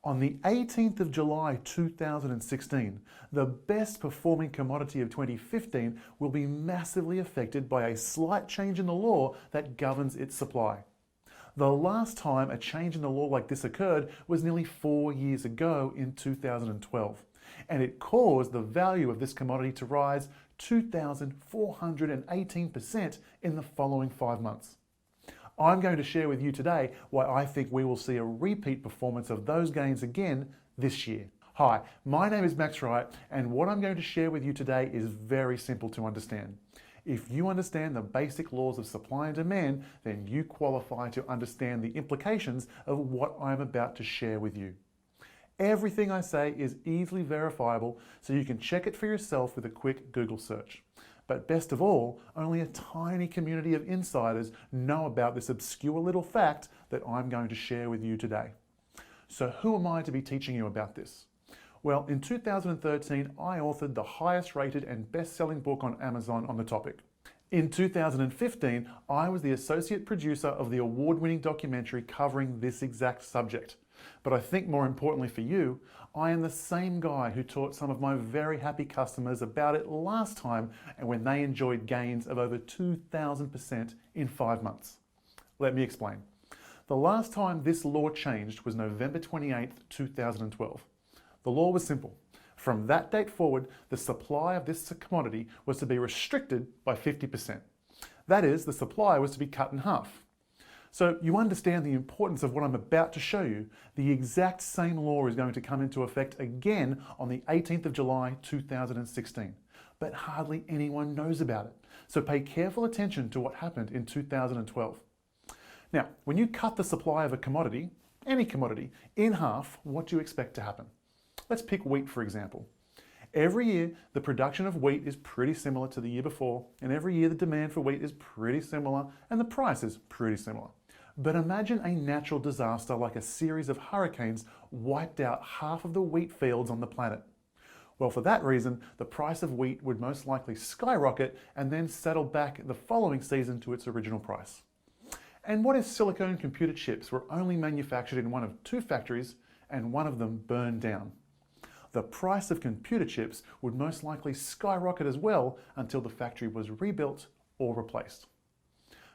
On the 18th of July 2016, the best performing commodity of 2015 will be massively affected by a slight change in the law that governs its supply. The last time a change in the law like this occurred was nearly 4 years ago in 2012, and it caused the value of this commodity to rise 2,418% in the following 5 months. I'm going to share with you today why I think we will see a repeat performance of those gains again this year. Hi, my name is Max Wright, and what I'm going to share with you today is very simple to understand. If you understand the basic laws of supply and demand, then you qualify to understand the implications of what I'm about to share with you. Everything I say is easily verifiable, so you can check it for yourself with a quick Google search. But best of all, only a tiny community of insiders know about this obscure little fact that I'm going to share with you today. So who am I to be teaching you about this? Well, in 2013, I authored the highest rated and best-selling book on Amazon on the topic. In 2015, I was the associate producer of the award-winning documentary covering this exact subject. But I think more importantly for you, I am the same guy who taught some of my very happy customers about it last time and when they enjoyed gains of over 2,000% in 5 months. Let me explain. The last time this law changed was November 28, 2012. The law was simple. From that date forward, the supply of this commodity was to be restricted by 50%. That is, the supply was to be cut in half. So you understand the importance of what I'm about to show you. The exact same law is going to come into effect again on the 18th of July 2016, but hardly anyone knows about it. So pay careful attention to what happened in 2012. Now, when you cut the supply of a commodity, any commodity, in half, what do you expect to happen? Let's pick wheat, for example. Every year, the production of wheat is pretty similar to the year before, and every year the demand for wheat is pretty similar, and the price is pretty similar. But imagine a natural disaster like a series of hurricanes wiped out half of the wheat fields on the planet. Well, for that reason, the price of wheat would most likely skyrocket and then settle back the following season to its original price. And what if silicone computer chips were only manufactured in one of 2 factories and one of them burned down? The price of computer chips would most likely skyrocket as well until the factory was rebuilt or replaced.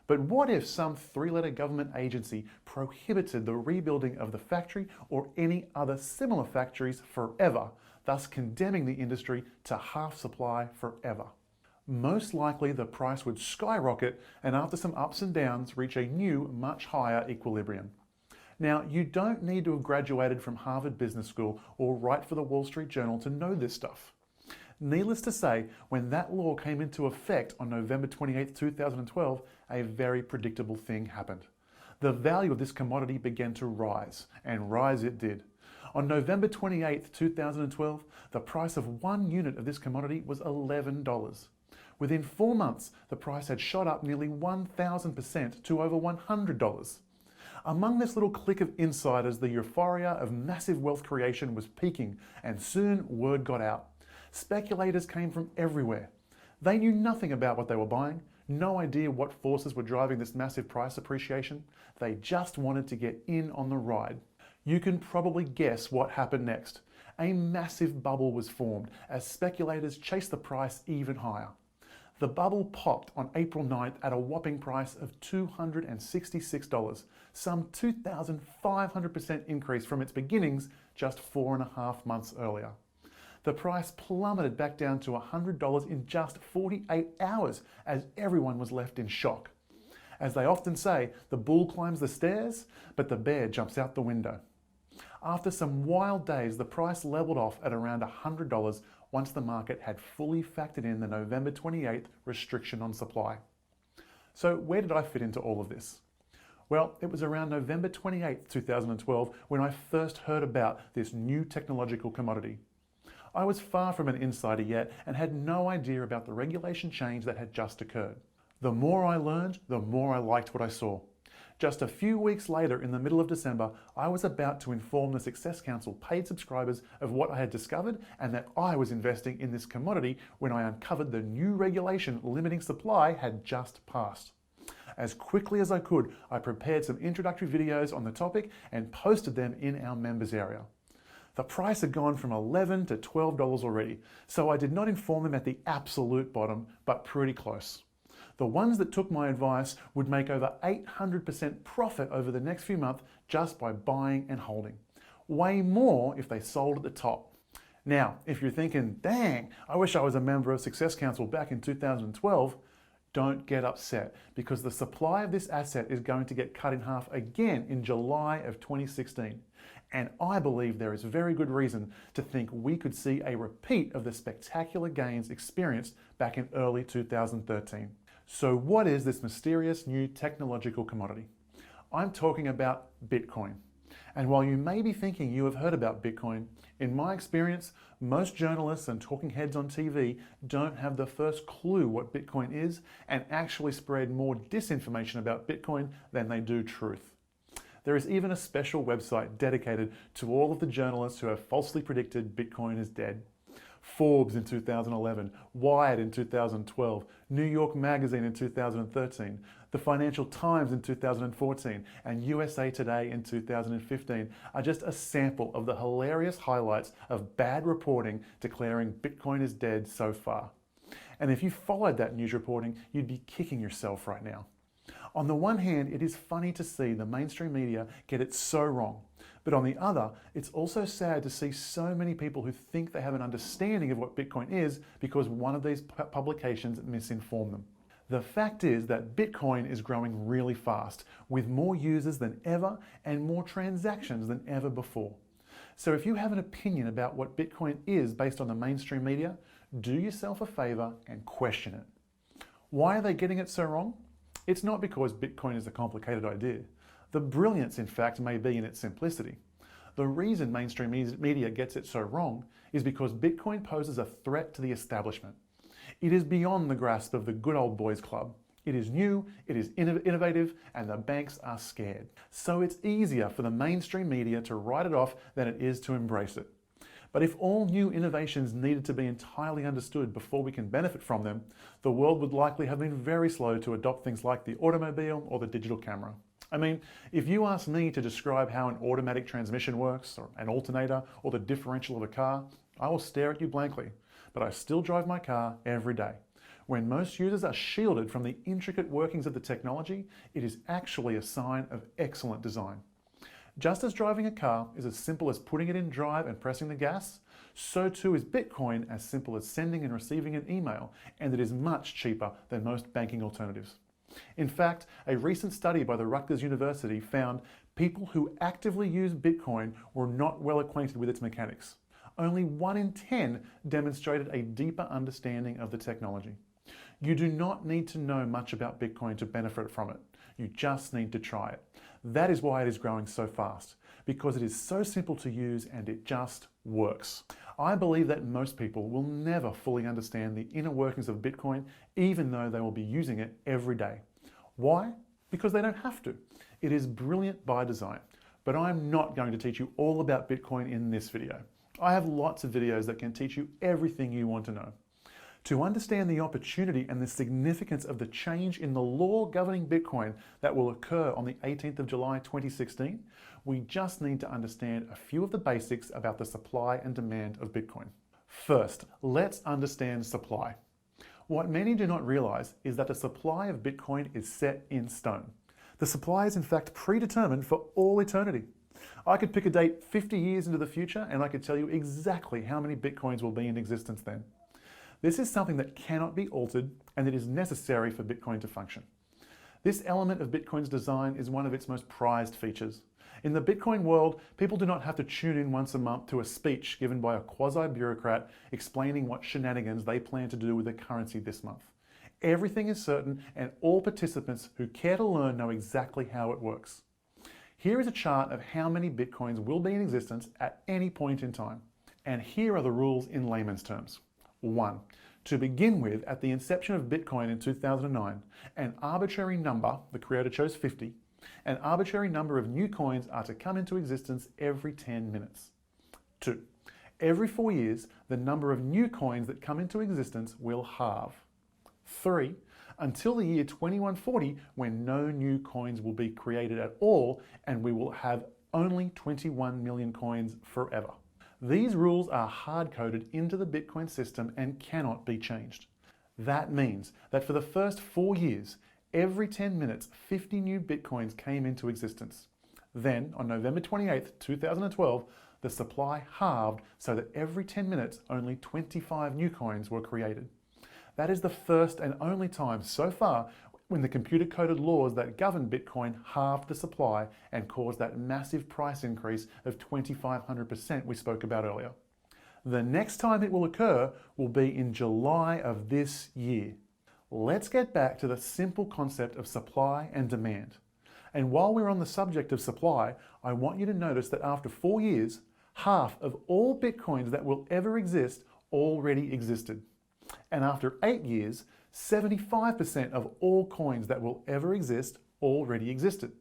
But what if some 3-letter government agency prohibited the rebuilding of the factory or any other similar factories forever, thus condemning the industry to half supply forever? Most likely the price would skyrocket and after some ups and downs reach a new, much higher equilibrium. Now, you don't need to have graduated from Harvard Business School or write for the Wall Street Journal to know this stuff. Needless to say, when that law came into effect on November 28, 2012, a very predictable thing happened. The value of this commodity began to rise, and rise it did. On November 28, 2012, the price of 1 unit of this commodity was $11. Within 4 months, the price had shot up nearly 1,000% to over $100. Among this little clique of insiders, the euphoria of massive wealth creation was peaking, and soon word got out. Speculators came from everywhere. They knew nothing about what they were buying, no idea what forces were driving this massive price appreciation. They just wanted to get in on the ride. You can probably guess what happened next. A massive bubble was formed as speculators chased the price even higher. The bubble popped on April 9th at a whopping price of $266, some 2,500% increase from its beginnings just 4.5 months earlier. The price plummeted back down to $100 in just 48 hours as everyone was left in shock. As they often say, the bull climbs the stairs, but the bear jumps out the window. After some wild days, the price leveled off at around $100 once the market had fully factored in the November 28th restriction on supply. So where did I fit into all of this? Well, it was around November 28, 2012 when I first heard about this new technological commodity. I was far from an insider yet and had no idea about the regulation change that had just occurred. The more I learned, the more I liked what I saw. Just a few weeks later, in the middle of December, I was about to inform the Success Council paid subscribers of what I had discovered and that I was investing in this commodity when I uncovered the new regulation limiting supply had just passed. As quickly as I could, I prepared some introductory videos on the topic and posted them in our members area. The price had gone from $11 to $12 already, so I did not inform them at the absolute bottom, but pretty close. The ones that took my advice would make over 800% profit over the next few months just by buying and holding. Way more if they sold at the top. Now, if you're thinking, dang, I wish I was a member of Success Council back in 2012, don't get upset, because the supply of this asset is going to get cut in half again in July of 2016. And I believe there is very good reason to think we could see a repeat of the spectacular gains experienced back in early 2013. So what is this mysterious new technological commodity? I'm talking about Bitcoin. And while you may be thinking you have heard about Bitcoin, in my experience, most journalists and talking heads on TV don't have the first clue what Bitcoin is and actually spread more disinformation about Bitcoin than they do truth. There is even a special website dedicated to all of the journalists who have falsely predicted Bitcoin is dead. Forbes in 2011, Wired in 2012, New York Magazine in 2013, the Financial Times in 2014, and USA Today in 2015 are just a sample of the hilarious highlights of bad reporting declaring Bitcoin is dead so far. And if you followed that news reporting, you'd be kicking yourself right now. On the one hand, it is funny to see the mainstream media get it so wrong. But on the other, it's also sad to see so many people who think they have an understanding of what Bitcoin is because one of these publications misinformed them. The fact is that Bitcoin is growing really fast, with more users than ever and more transactions than ever before. So if you have an opinion about what Bitcoin is based on the mainstream media, do yourself a favor and question it. Why are they getting it so wrong? It's not because Bitcoin is a complicated idea. The brilliance, in fact, may be in its simplicity. The reason mainstream media gets it so wrong is because Bitcoin poses a threat to the establishment. It is beyond the grasp of the good old boys club. It is new, it is innovative, and the banks are scared. So it's easier for the mainstream media to write it off than it is to embrace it. But if all new innovations needed to be entirely understood before we can benefit from them, the world would likely have been very slow to adopt things like the automobile or the digital camera. I mean, if you ask me to describe how an automatic transmission works, or an alternator, or the differential of a car, I will stare at you blankly. But I still drive my car every day. When most users are shielded from the intricate workings of the technology, it is actually a sign of excellent design. Just as driving a car is as simple as putting it in drive and pressing the gas, so too is Bitcoin as simple as sending and receiving an email, and it is much cheaper than most banking alternatives. In fact, a recent study by the Rutgers University found people who actively use Bitcoin were not well acquainted with its mechanics. Only 1 in 10 demonstrated a deeper understanding of the technology. You do not need to know much about Bitcoin to benefit from it. You just need to try it. That is why it is growing so fast, because it is so simple to use and it just works. I believe that most people will never fully understand the inner workings of Bitcoin, even though they will be using it every day. Why? Because they don't have to. It is brilliant by design. But I'm not going to teach you all about Bitcoin in this video. I have lots of videos that can teach you everything you want to know. To understand the opportunity and the significance of the change in the law governing Bitcoin that will occur on the 18th of July 2016, we just need to understand a few of the basics about the supply and demand of Bitcoin. First, let's understand supply. What many do not realize is that the supply of Bitcoin is set in stone. The supply is in fact predetermined for all eternity. I could pick a date 50 years into the future and I could tell you exactly how many Bitcoins will be in existence then. This is something that cannot be altered and it is necessary for Bitcoin to function. This element of Bitcoin's design is one of its most prized features. In the Bitcoin world, people do not have to tune in once a month to a speech given by a quasi-bureaucrat explaining what shenanigans they plan to do with the currency this month. Everything is certain and all participants who care to learn know exactly how it works. Here is a chart of how many Bitcoins will be in existence at any point in time. And here are the rules in layman's terms. 1. To begin with, at the inception of Bitcoin in 2009, an arbitrary number, the creator chose 50, an arbitrary number of new coins are to come into existence every 10 minutes. 2. Every 4 years, the number of new coins that come into existence will halve. 3. Until the year 2140, when no new coins will be created at all, and we will have only 21 million coins forever. These rules are hard-coded into the Bitcoin system and cannot be changed. That means that for the first 4 years, every 10 minutes, 50 new Bitcoins came into existence. Then, on November 28, 2012, the supply halved so that every 10 minutes, only 25 new coins were created. That is the first and only time so far when the computer-coded laws that govern Bitcoin halved the supply and caused that massive price increase of 2,500% we spoke about earlier. The next time it will occur will be in July of this year. Let's get back to the simple concept of supply and demand. And while we're on the subject of supply, I want you to notice that after 4 years, half of all Bitcoins that will ever exist already existed. And after 8 years, 75% of all coins that will ever exist already existed.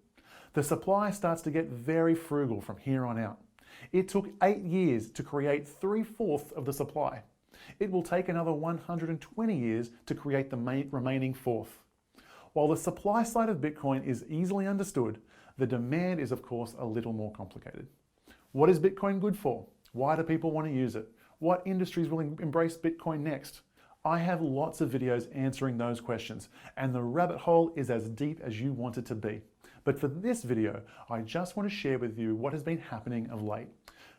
The supply starts to get very frugal from here on out. It took 8 years to create 3/4 of the supply. It will take another 120 years to create the remaining fourth. While the supply side of Bitcoin is easily understood, the demand is of course a little more complicated. What is Bitcoin good for? Why do people want to use it? What industries will embrace Bitcoin next? I have lots of videos answering those questions, and the rabbit hole is as deep as you want it to be. But for this video, I just want to share with you what has been happening of late.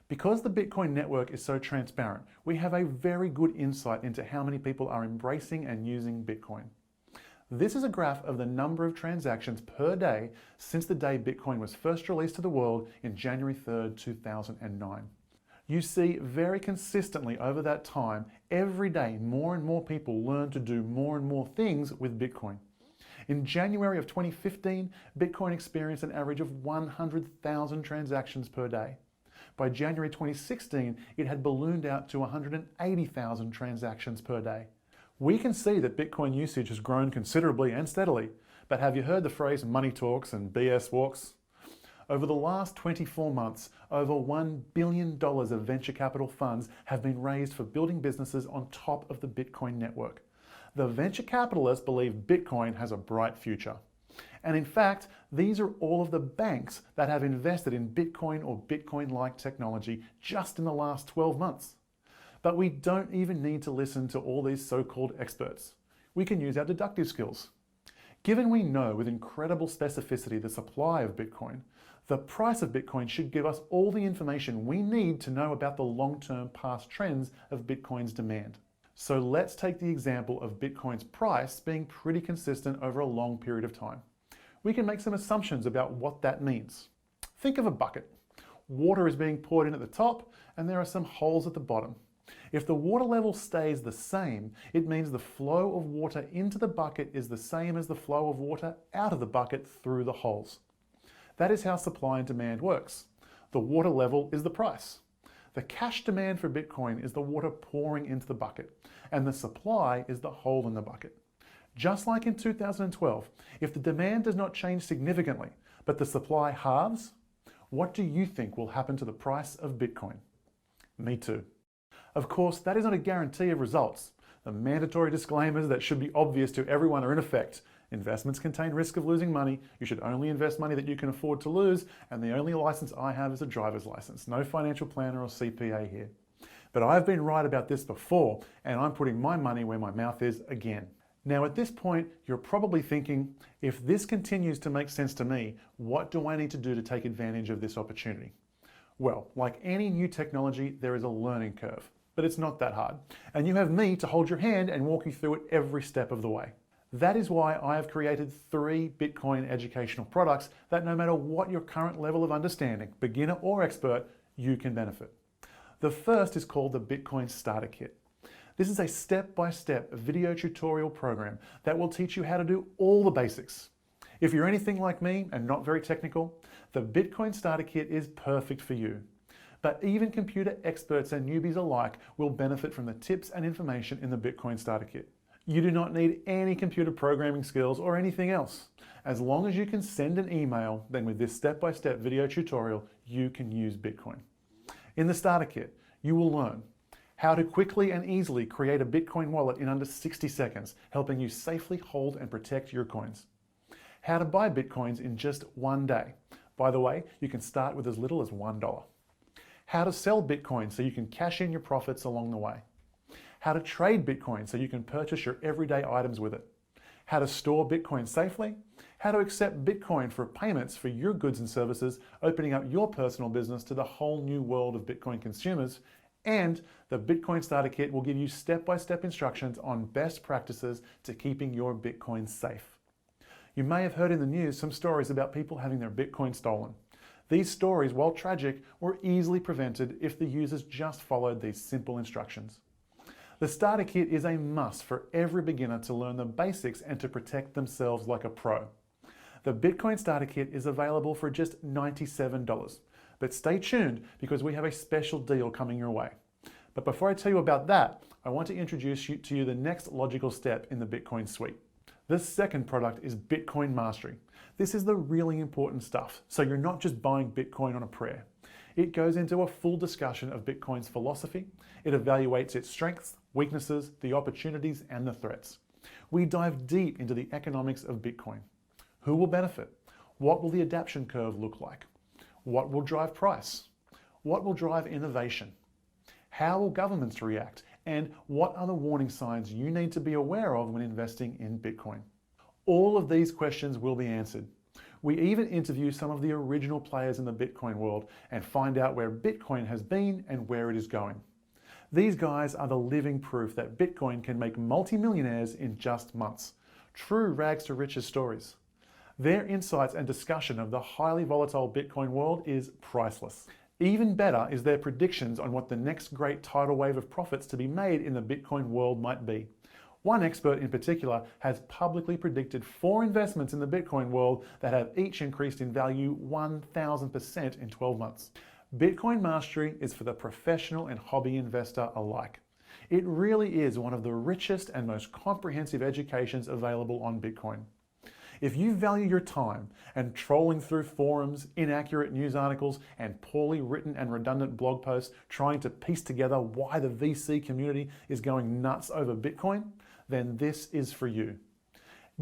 Because the Bitcoin network is so transparent, we have a very good insight into how many people are embracing and using Bitcoin. This is a graph of the number of transactions per day since the day Bitcoin was first released to the world in January 3rd, 2009. You see very consistently over that time, every day more and more people learn to do more and more things with Bitcoin. In January of 2015, Bitcoin experienced an average of 100,000 transactions per day. By January 2016, it had ballooned out to 180,000 transactions per day. We can see that Bitcoin usage has grown considerably and steadily, but have you heard the phrase money talks and BS walks? Over the last 24 months, over $1 billion of venture capital funds have been raised for building businesses on top of the Bitcoin network. The venture capitalists believe Bitcoin has a bright future. And in fact, these are all of the banks that have invested in Bitcoin or Bitcoin-like technology just in the last 12 months. But we don't even need to listen to all these so-called experts. We can use our deductive skills. Given we know with incredible specificity the supply of Bitcoin, the price of Bitcoin should give us all the information we need to know about the long-term past trends of Bitcoin's demand. So let's take the example of Bitcoin's price being pretty consistent over a long period of time. We can make some assumptions about what that means. Think of a bucket. Water is being poured in at the top, and there are some holes at the bottom. If the water level stays the same, it means the flow of water into the bucket is the same as the flow of water out of the bucket through the holes. That is how supply and demand works. The water level is the price. The cash demand for Bitcoin is the water pouring into the bucket, and the supply is the hole in the bucket. Just like in 2012, if the demand does not change significantly, but the supply halves, what do you think will happen to the price of Bitcoin? Me too. Of course, that is not a guarantee of results. The mandatory disclaimers that should be obvious to everyone are in effect. Investments contain risk of losing money. You should only invest money that you can afford to lose, and the only license I have is a driver's license. No financial planner or CPA here. But I've been right about this before, and I'm putting my money where my mouth is again. Now at this point, you're probably thinking, if this continues to make sense to me, what do I need to do to take advantage of this opportunity? Well, like any new technology, there is a learning curve, but it's not that hard. And you have me to hold your hand and walk you through it every step of the way. That is why I have created 3 Bitcoin educational products that no matter what your current level of understanding, beginner or expert, you can benefit. The first is called the Bitcoin Starter Kit. This is a step-by-step video tutorial program that will teach you how to do all the basics. If you're anything like me and not very technical, the Bitcoin Starter Kit is perfect for you. But even computer experts and newbies alike will benefit from the tips and information in the Bitcoin Starter Kit. You do not need any computer programming skills or anything else. As long as you can send an email, then with this step-by-step video tutorial, you can use Bitcoin. In the Starter Kit, you will learn how to quickly and easily create a Bitcoin wallet in under 60 seconds, helping you safely hold and protect your coins. How to buy Bitcoins in just 1 day. By the way, you can start with as little as $1. how to sell Bitcoin so you can cash in your profits along the way, how to trade Bitcoin so you can purchase your everyday items with it, how to store Bitcoin safely, how to accept Bitcoin for payments for your goods and services, opening up your personal business to the whole new world of Bitcoin consumers, and the Bitcoin Starter Kit will give you step-by-step instructions on best practices to keeping your Bitcoin safe. You may have heard in the news some stories about people having their Bitcoin stolen. These stories, while tragic, were easily prevented if the users just followed these simple instructions. The Starter Kit is a must for every beginner to learn the basics and to protect themselves like a pro. The Bitcoin Starter Kit is available for just $97, but stay tuned because we have a special deal coming your way. But before I tell you about that, I want to introduce to you the next logical step in the Bitcoin suite. The second product is Bitcoin Mastery. This is the really important stuff, so you're not just buying Bitcoin on a prayer. It goes into a full discussion of Bitcoin's philosophy. It evaluates its strengths, weaknesses, the opportunities, and the threats. We dive deep into the economics of Bitcoin. Who will benefit? What will the adoption curve look like? What will drive price? What will drive innovation? How will governments react? And what are the warning signs you need to be aware of when investing in Bitcoin? All of these questions will be answered. We even interview some of the original players in the Bitcoin world and find out where Bitcoin has been and where it is going. These guys are the living proof that Bitcoin can make multimillionaires in just months. True rags to riches stories. Their insights and discussion of the highly volatile Bitcoin world is priceless. Even better is their predictions on what the next great tidal wave of profits to be made in the Bitcoin world might be. One expert in particular has publicly predicted 4 investments in the Bitcoin world that have each increased in value 1,000% in 12 months. Bitcoin Mastery is for the professional and hobby investor alike. It really is one of the richest and most comprehensive educations available on Bitcoin. If you value your time and trolling through forums, inaccurate news articles, and poorly written and redundant blog posts trying to piece together why the VC community is going nuts over Bitcoin, then this is for you.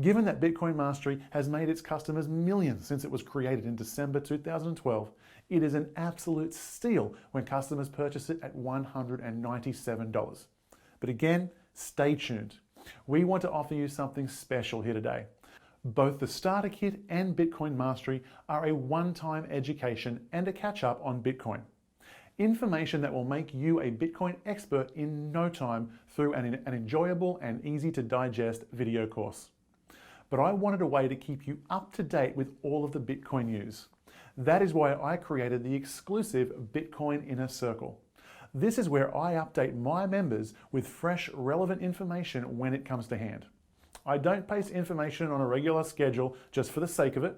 Given that Bitcoin Mastery has made its customers millions since it was created in December 2012, it is an absolute steal when customers purchase it at $197. But again, stay tuned. We want to offer you something special here today. Both the Starter Kit and Bitcoin Mastery are a one-time education and a catch-up on Bitcoin. Information that will make you a Bitcoin expert in no time through an enjoyable and easy to digest video course. But I wanted a way to keep you up to date with all of the Bitcoin news. That is why I created the exclusive Bitcoin Inner Circle. This is where I update my members with fresh, relevant information when it comes to hand. I don't paste information on a regular schedule just for the sake of it.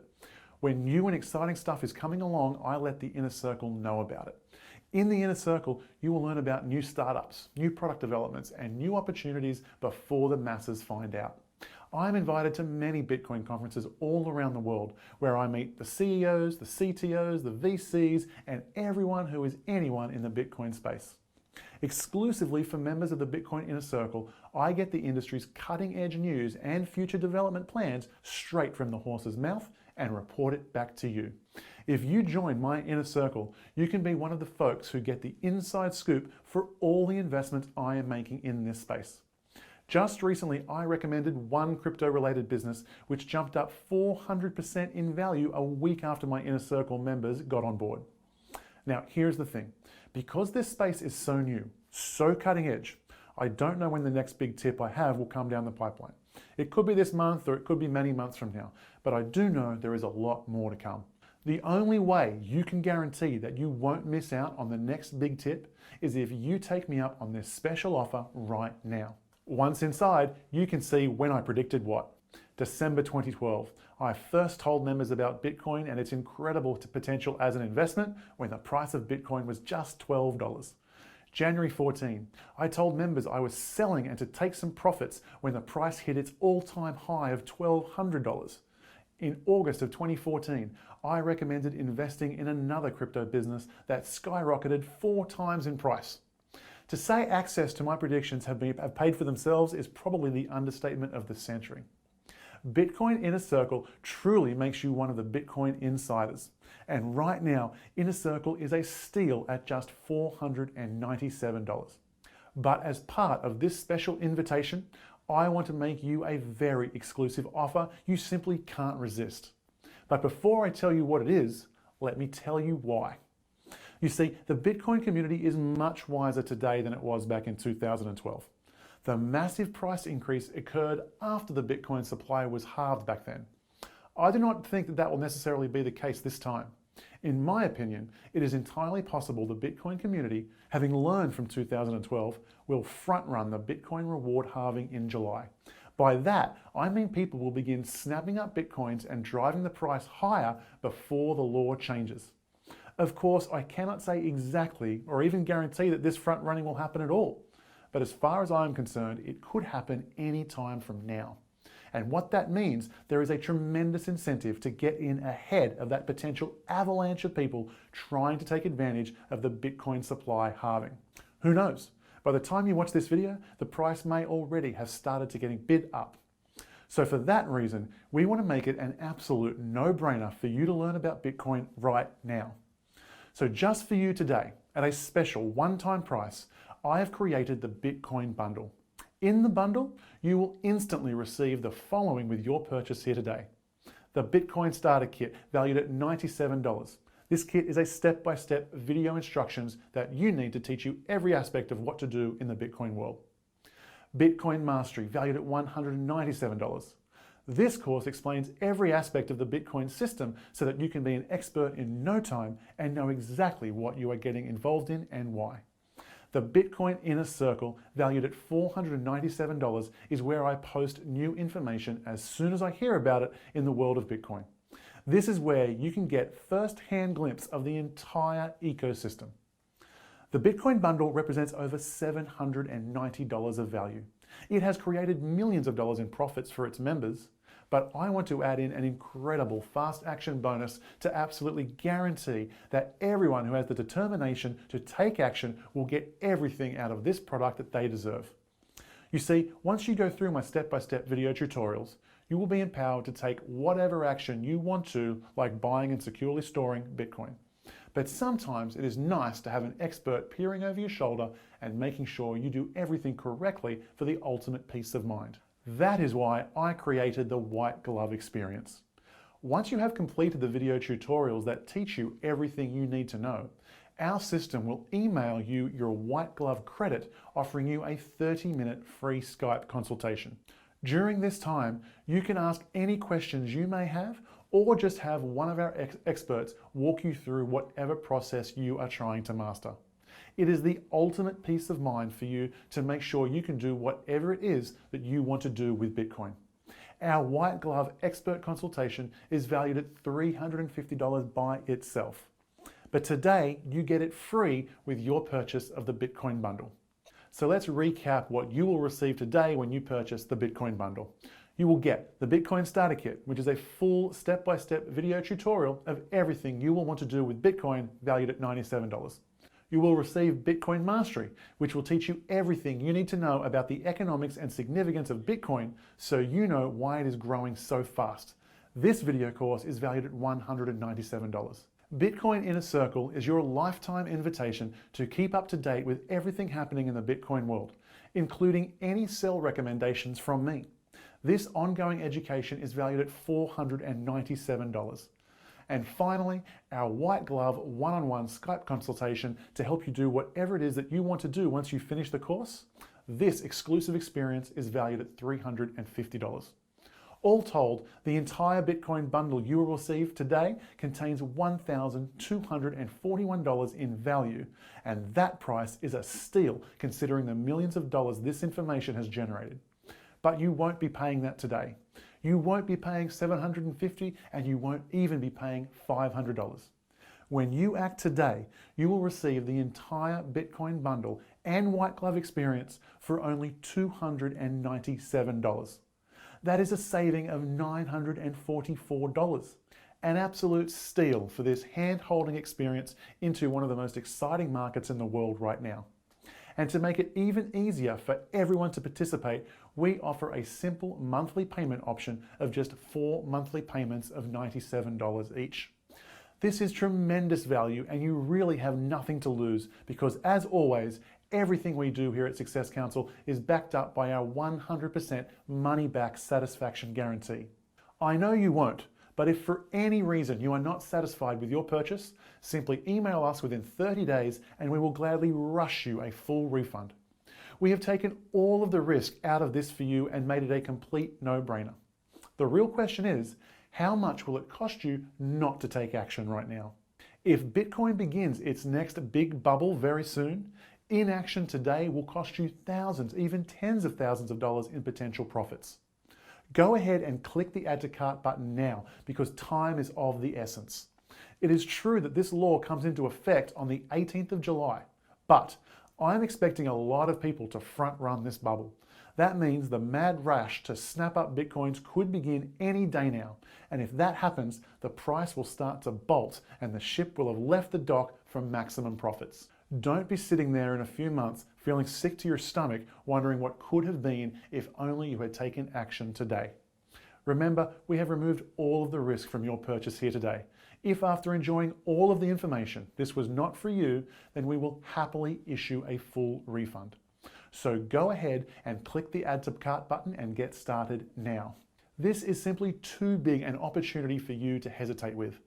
When new and exciting stuff is coming along, I let the Inner Circle know about it. In the Inner Circle, you will learn about new startups, new product developments, and new opportunities before the masses find out. I'm invited to many Bitcoin conferences all around the world where I meet the CEOs, the CTOs, the VCs, and everyone who is anyone in the Bitcoin space. Exclusively for members of the Bitcoin Inner Circle, I get the industry's cutting-edge news and future development plans straight from the horse's mouth and report it back to you. If you join my Inner Circle, you can be one of the folks who get the inside scoop for all the investments I am making in this space. Just recently, I recommended one crypto-related business which jumped up 400% in value a week after my Inner Circle members got on board. Now, here's the thing. Because this space is so new, so cutting edge, I don't know when the next big tip I have will come down the pipeline. It could be this month or it could be many months from now, but I do know there is a lot more to come. The only way you can guarantee that you won't miss out on the next big tip is if you take me up on this special offer right now. Once inside, you can see when I predicted what. December 2012, I first told members about Bitcoin and its incredible potential as an investment when the price of Bitcoin was just $12. January 14, I told members I was selling and to take some profits when the price hit its all-time high of $1,200. In August of 2014, I recommended investing in another crypto business that skyrocketed 4 times in price. To say access to my predictions have paid for themselves is probably the understatement of the century. Bitcoin Inner Circle truly makes you one of the Bitcoin insiders. And right now, Inner Circle is a steal at just $497. But as part of this special invitation, I want to make you a very exclusive offer you simply can't resist. But before I tell you what it is, let me tell you why. You see, the Bitcoin community is much wiser today than it was back in 2012. The massive price increase occurred after the Bitcoin supply was halved back then. I do not think that will necessarily be the case this time. In my opinion, it is entirely possible the Bitcoin community, having learned from 2012, will front-run the Bitcoin reward halving in July. By that, I mean people will begin snapping up Bitcoins and driving the price higher before the law changes. Of course, I cannot say exactly or even guarantee that this front running will happen at all. But as far as I'm concerned, it could happen any time from now. And what that means, there is a tremendous incentive to get in ahead of that potential avalanche of people trying to take advantage of the Bitcoin supply halving. Who knows? By the time you watch this video, the price may already have started to getting bid up. So for that reason, we want to make it an absolute no-brainer for you to learn about Bitcoin right now. So just for you today, at a special one-time price, I have created the Bitcoin bundle. In the bundle, you will instantly receive the following with your purchase here today. The Bitcoin Starter Kit, valued at $97. This kit is a step-by-step video instructions that you need to teach you every aspect of what to do in the Bitcoin world. Bitcoin Mastery, valued at $197. This course explains every aspect of the Bitcoin system so that you can be an expert in no time and know exactly what you are getting involved in and why. The Bitcoin Inner Circle, valued at $497, is where I post new information as soon as I hear about it in the world of Bitcoin. This is where you can get first-hand glimpse of the entire ecosystem. The Bitcoin bundle represents over $790 of value. It has created millions of dollars in profits for its members, but I want to add in an incredible fast action bonus to absolutely guarantee that everyone who has the determination to take action will get everything out of this product that they deserve. You see, once you go through my step-by-step video tutorials, you will be empowered to take whatever action you want to, like buying and securely storing Bitcoin. But sometimes it is nice to have an expert peering over your shoulder and making sure you do everything correctly for the ultimate peace of mind. That is why I created the White Glove experience. Once you have completed the video tutorials that teach you everything you need to know, our system will email you your White Glove credit, offering you a 30-minute free Skype consultation. During this time, you can ask any questions you may have or just have one of our experts walk you through whatever process you are trying to master. It is the ultimate peace of mind for you to make sure you can do whatever it is that you want to do with Bitcoin. Our White Glove expert consultation is valued at $350 by itself. But today, you get it free with your purchase of the Bitcoin bundle. So let's recap what you will receive today when you purchase the Bitcoin bundle. You will get the Bitcoin Starter Kit, which is a full step-by-step video tutorial of everything you will want to do with Bitcoin, valued at $97. You will receive Bitcoin Mastery, which will teach you everything you need to know about the economics and significance of Bitcoin so you know why it is growing so fast. This video course is valued at $197. Bitcoin Inner Circle is your lifetime invitation to keep up to date with everything happening in the Bitcoin world, including any sell recommendations from me. This ongoing education is valued at $497. And finally, our White Glove one-on-one Skype consultation to help you do whatever it is that you want to do once you finish the course. This exclusive experience is valued at $350. All told, the entire Bitcoin bundle you will receive today contains $1,241 in value, and that price is a steal considering the millions of dollars this information has generated. But you won't be paying that today. You won't be paying $750, and you won't even be paying $500. When you act today, you will receive the entire Bitcoin bundle and White Glove experience for only $297. That is a saving of $944. An absolute steal for this hand-holding experience into one of the most exciting markets in the world right now. And to make it even easier for everyone to participate, we offer a simple monthly payment option of just 4 monthly payments of $97 each. This is tremendous value, and you really have nothing to lose because, as always, everything we do here at Success Council is backed up by our 100% money-back satisfaction guarantee. I know you won't, but if for any reason you are not satisfied with your purchase, simply email us within 30 days and we will gladly rush you a full refund. We have taken all of the risk out of this for you and made it a complete no-brainer. The real question is, how much will it cost you not to take action right now? If Bitcoin begins its next big bubble very soon, inaction today will cost you thousands, even tens of thousands of dollars in potential profits. Go ahead and click the Add to Cart button now because time is of the essence. It is true that this law comes into effect on the 18th of July, but I'm expecting a lot of people to front run this bubble. That means the mad rush to snap up Bitcoins could begin any day now. And if that happens, the price will start to bolt and the ship will have left the dock for maximum profits. Don't be sitting there in a few months feeling sick to your stomach, wondering what could have been if only you had taken action today. Remember, we have removed all of the risk from your purchase here today. If after enjoying all of the information, this was not for you, then we will happily issue a full refund. So go ahead and click the Add to Cart button and get started now. This is simply too big an opportunity for you to hesitate with.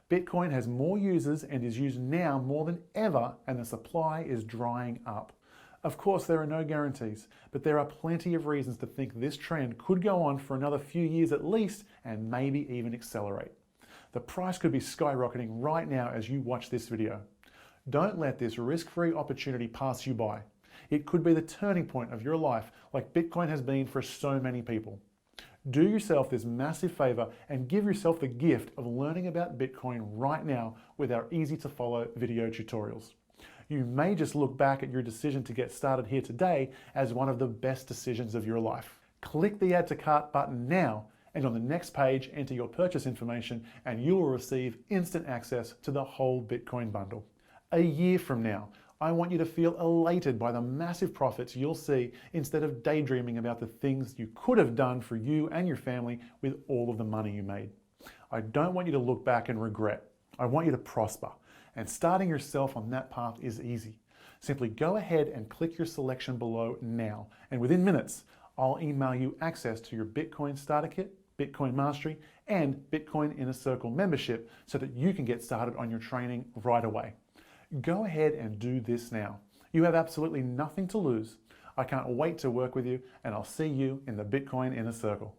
Bitcoin has more users and is used now more than ever, and the supply is drying up. Of course, there are no guarantees, but there are plenty of reasons to think this trend could go on for another few years at least, and maybe even accelerate. The price could be skyrocketing right now as you watch this video. Don't let this risk-free opportunity pass you by. It could be the turning point of your life, like Bitcoin has been for so many people. Do yourself this massive favor and give yourself the gift of learning about Bitcoin right now with our easy-to-follow video tutorials. You may just look back at your decision to get started here today as one of the best decisions of your life. Click the Add to Cart button now, and on the next page, enter your purchase information and you will receive instant access to the whole Bitcoin bundle. A year from now, I want you to feel elated by the massive profits you'll see instead of daydreaming about the things you could have done for you and your family with all of the money you made. I don't want you to look back and regret. I want you to prosper. And starting yourself on that path is easy. Simply go ahead and click your selection below now. And within minutes, I'll email you access to your Bitcoin Starter Kit, Bitcoin Mastery, and Bitcoin Inner Circle membership so that you can get started on your training right away. Go ahead and do this now. You have absolutely nothing to lose. I can't wait to work with you, and I'll see you in the Bitcoin Inner Circle.